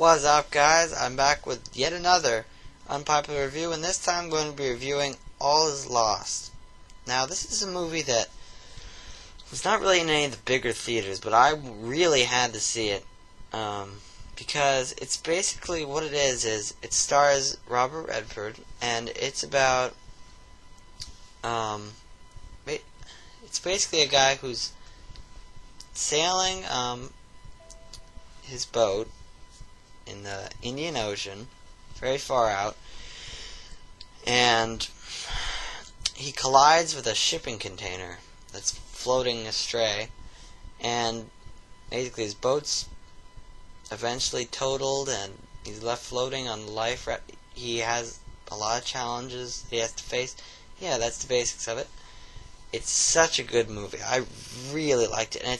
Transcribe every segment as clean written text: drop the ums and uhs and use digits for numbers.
What's up, guys? I'm back with yet another unpopular review, and this time I'm going to be reviewing All Is Lost. Now, this is a movie that was not really in any of the bigger theaters, but I really had to see it, because it's basically what it is it stars Robert Redford, and it's about, it's basically a guy who's sailing, his boat in the Indian Ocean, very far out, and he collides with a shipping container that's floating astray, and basically his boat's eventually totaled, and he's left floating on the life raft. He has a lot of challenges he has to face. Yeah, that's the basics of it. It's such a good movie. I really liked it, and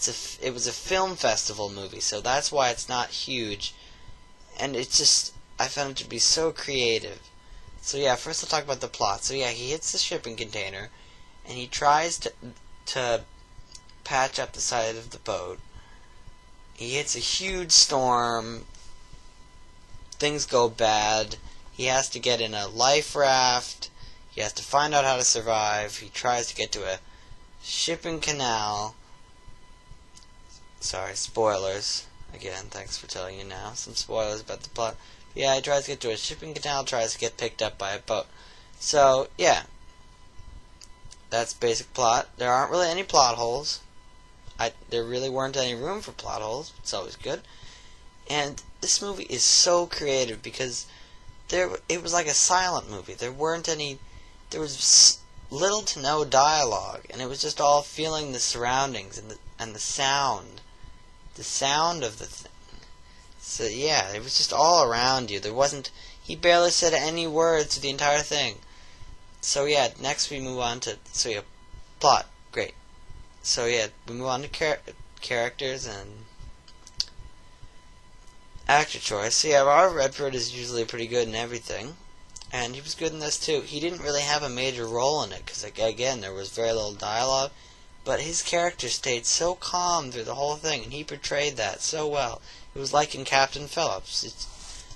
it was a film festival movie, so that's why it's not huge. And it's just, I found it to be so creative. So yeah, first I'll talk about the plot. So yeah, he hits the shipping container, and he tries to patch up the side of the boat. He hits a huge storm. Things go bad. He has to get in a life raft. He has to find out how to survive. He tries to get to a shipping canal. Sorry, spoilers. Again, thanks for telling you now. Some spoilers about the plot. But yeah, he tries to get to a shipping canal, tries to get picked up by a boat. So, yeah. That's basic plot. There aren't really any plot holes. There really weren't any room for plot holes. It's always good. And this movie is so creative because it was like a silent movie. There was little to no dialogue, and it was just all feeling the surroundings and the sound. The sound of the thing. So yeah, it was just all around you. He barely said any words to the entire thing. So yeah, next we move on to, plot, great. So yeah, we move on to characters and actor choice. So yeah, Robert Redford is usually pretty good in everything, and he was good in this too. He didn't really have a major role in it, because again, there was very little dialogue. But his character stayed so calm through the whole thing, and he portrayed that so well. It was like in Captain Phillips,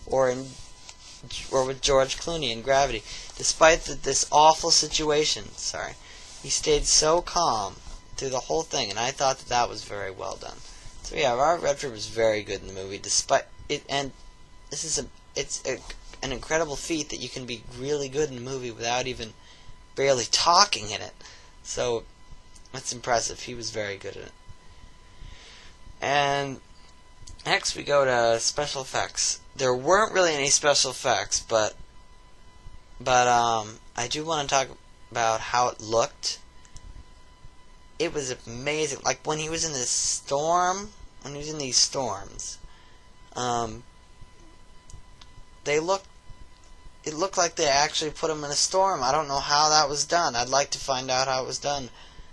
or with George Clooney in Gravity. Despite this awful situation, he stayed so calm through the whole thing, and I thought that was very well done. So yeah, Robert Redford was very good in the movie, despite it. And it's an incredible feat that you can be really good in a movie without even barely talking in it. So that's impressive. He was very good at it. And next we go to special effects. There weren't really any special effects, but I do want to talk about how it looked. It was amazing. Like when he was in this storm, when he was in these storms, it looked like they actually put him in a storm. I don't know how that was done. I'd like to find out how it was done.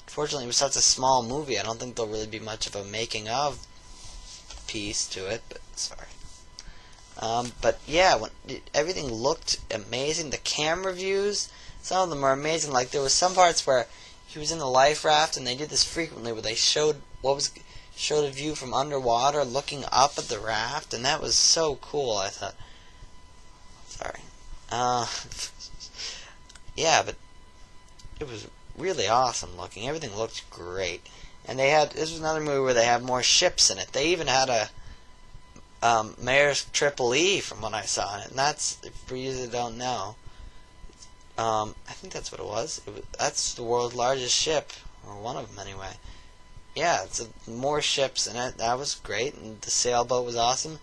Unfortunately, it was such a small movie. I don't think there'll really be much of a making of piece to it. But sorry. But yeah, everything looked amazing. The camera views, some of them are amazing. Like there was some parts where he was in the life raft, and they did this frequently, where they showed a view from underwater, looking up at the raft, and that was so cool. I thought. Sorry. Yeah, but it was really awesome looking. Everything looked great. And this was another movie where they had more ships in it. They even had a Mayor's Triple E from what I saw in it. And that's, for you that don't know, I think that's what it was. That's the world's largest ship, or one of them anyway. Yeah, it's more ships in it. That was great, and the sailboat was awesome.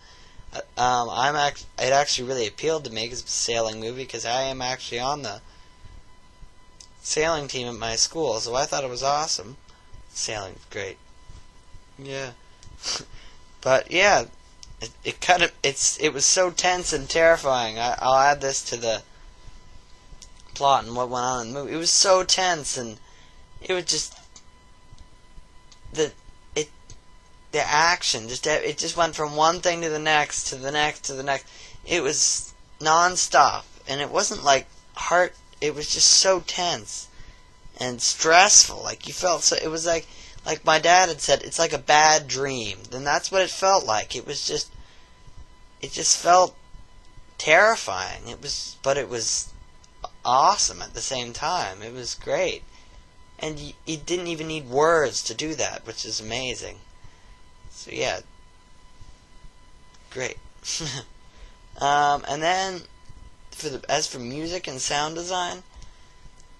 It actually really appealed to me because it's a sailing movie, because I am actually on the sailing team at my school, so I thought it was awesome. Sailing was great. Yeah. But yeah, it was so tense and terrifying. I'll add this to the plot and what went on in the movie. It was so tense, and it was just the action. It just went from one thing to the next, to the next, to the next. It was non-stop, and it wasn't like it was just so tense and stressful. Like you felt so. It was like my dad had said, it's like a bad dream. Then that's what it felt like. It was just it just felt terrifying. But it was awesome at the same time. It was great. And you didn't even need words to do that, which is amazing. So yeah, great. And then, as for music and sound design,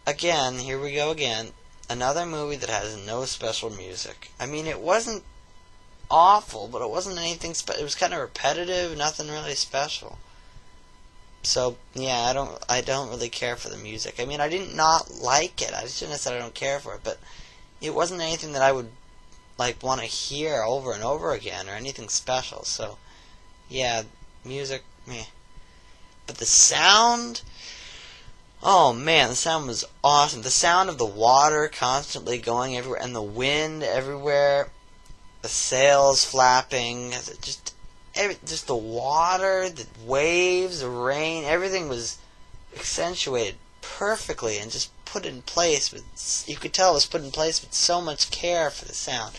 again, here we go again. Another movie that has no special music. I mean, it wasn't awful, but it wasn't anything special. It was kind of repetitive, nothing really special. So yeah, I don't really care for the music. I mean, I didn't not like it. I shouldn't have said I don't care for it, but it wasn't anything that I would like want to hear over and over again or anything special. So yeah, music, meh. But the sound, oh man, the sound was awesome. The sound of the water constantly going everywhere and the wind everywhere, the sails flapping, just the water, the waves, the rain, everything was accentuated perfectly and just put in place with, you could tell it was put in place with so much care for the sound.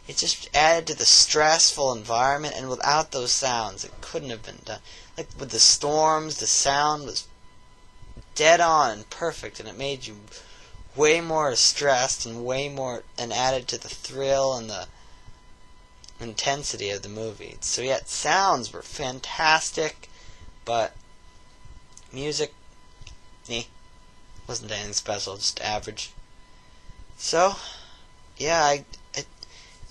It just added to the stressful environment, and without those sounds, it couldn't have been done. Like with the storms, the sound was dead on and perfect, and it made you way more stressed and added to the thrill and the intensity of the movie. So yeah, sounds were fantastic, but music, wasn't anything special, just average. So yeah,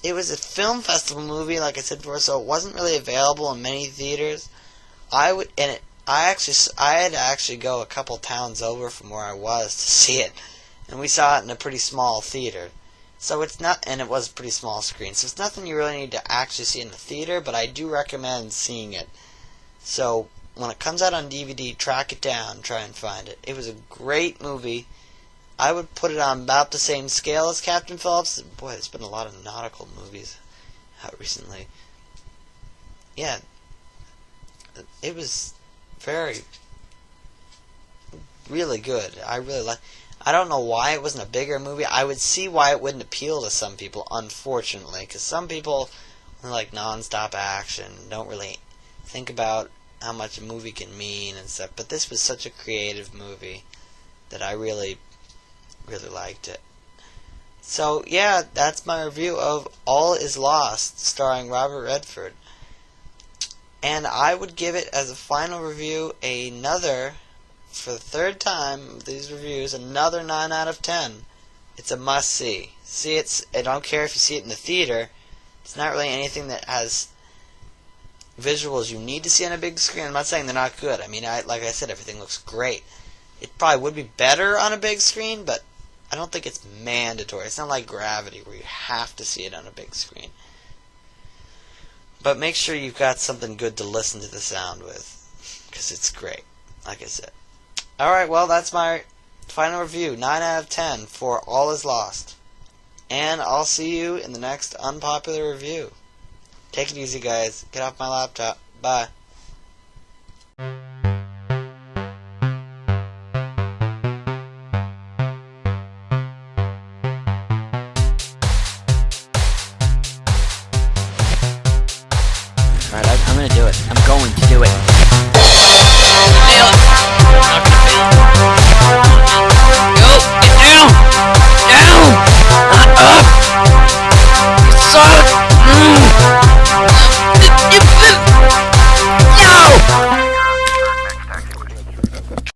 it was a film festival movie, like I said before, so it wasn't really available in many theaters. I had to actually go a couple towns over from where I was to see it, and we saw it in a pretty small theater. So it's not, and it was a pretty small screen, so it's nothing you really need to actually see in the theater, but I do recommend seeing it. So when it comes out on DVD, track it down, try and find it. It was a great movie. I would put it on about the same scale as Captain Phillips. Boy, there's been a lot of nautical movies out recently. Yeah, it was really good. I don't know why it wasn't a bigger movie. I would see why it wouldn't appeal to some people, unfortunately, because some people like non-stop action, don't really think about how much a movie can mean and stuff. But this was such a creative movie that I really liked it. So yeah, that's my review of All Is Lost, starring Robert Redford. And I would give it, as a final review, for the third time of these reviews, another 9 out of 10. It's a must-see. I don't care if you see it in the theater. It's not really anything that has visuals you need to see on a big screen. I'm not saying they're not good. I mean, like I said, everything looks great. It probably would be better on a big screen, but I don't think it's mandatory. It's not like Gravity, where you have to see it on a big screen. But make sure you've got something good to listen to the sound with, because it's great, like I said. Alright, well, that's my final review. 9 out of 10 for All Is Lost. And I'll see you in the next Unpopular review. Take it easy, guys. Get off my laptop. Bye. Alright, I'm gonna do it. I'm going to do it. Nail it. I'm not gonna fail. Go! Get down! Down! Not up! You suck!